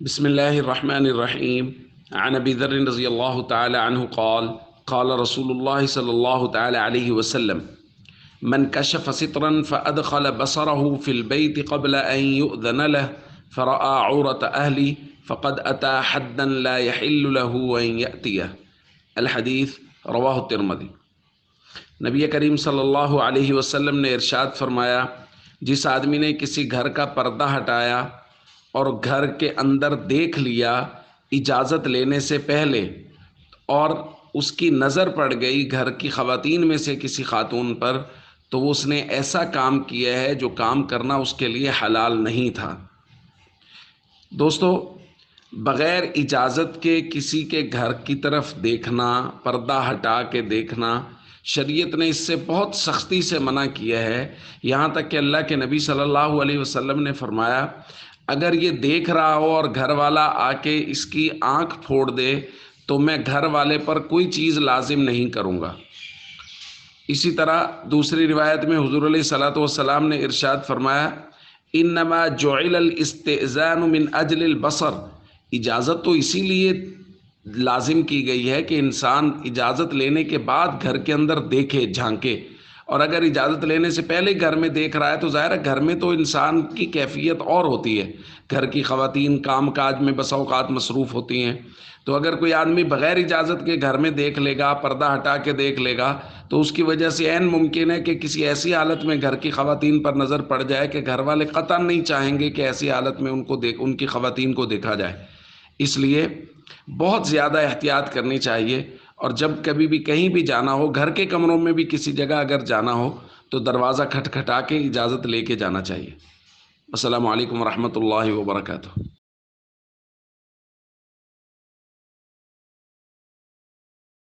بسم الله الرحمن الرحيم. عن أبي ذر رضي الله تعالى عنه قال قال رسول الله صلى الله تعالى عليه وسلم: من كشف سترا فأدخل بصره في البيت قبل أن يؤذن له فرأى عورة أهله فقد أتى حدا لا يحل له أن يأتيه. الحدیث رواہ الترمذی۔ نبی کریم صلی اللہ علیہ وسلم نے ارشاد فرمایا، جس آدمی نے کسی گھر کا پردہ ہٹایا اور گھر کے اندر دیکھ لیا اجازت لینے سے پہلے، اور اس کی نظر پڑ گئی گھر کی خواتین میں سے کسی خاتون پر، تو اس نے ایسا کام کیا ہے جو کام کرنا اس کے لیے حلال نہیں تھا۔ دوستو، بغیر اجازت کے کسی کے گھر کی طرف دیکھنا، پردہ ہٹا کے دیکھنا، شریعت نے اس سے بہت سختی سے منع کیا ہے۔ یہاں تک کہ اللہ کے نبی صلی اللہ علیہ وسلم نے فرمایا، اگر یہ دیکھ رہا ہو اور گھر والا آ کے اس کی آنکھ پھوڑ دے تو میں گھر والے پر کوئی چیز لازم نہیں کروں گا۔ اسی طرح دوسری روایت میں حضور علیہ الصلوۃ والسلام نے ارشاد فرمایا، انما جعل الاستئذان من اجل البصر، اجازت تو اسی لیے لازم کی گئی ہے کہ انسان اجازت لینے کے بعد گھر کے اندر دیکھے، جھانکے، اور اگر اجازت لینے سے پہلے گھر میں دیکھ رہا ہے تو ظاہر ہے گھر میں تو انسان کی کیفیت اور ہوتی ہے، گھر کی خواتین کام کاج میں بسا اوقات مصروف ہوتی ہیں، تو اگر کوئی آدمی بغیر اجازت کے گھر میں دیکھ لے گا، پردہ ہٹا کے دیکھ لے گا، تو اس کی وجہ سے عین ممکن ہے کہ کسی ایسی حالت میں گھر کی خواتین پر نظر پڑ جائے کہ گھر والے قطعاً نہیں چاہیں گے کہ ایسی حالت میں ان کی خواتین کو دیکھا جائے۔ اس لیے بہت زیادہ احتیاط کرنی چاہیے، اور جب کبھی بھی کہیں بھی جانا ہو، گھر کے کمروں میں بھی کسی جگہ اگر جانا ہو تو دروازہ کھٹکھٹا کے اجازت لے کے جانا چاہیے۔ السلام علیکم ورحمۃ اللہ وبرکاتہ۔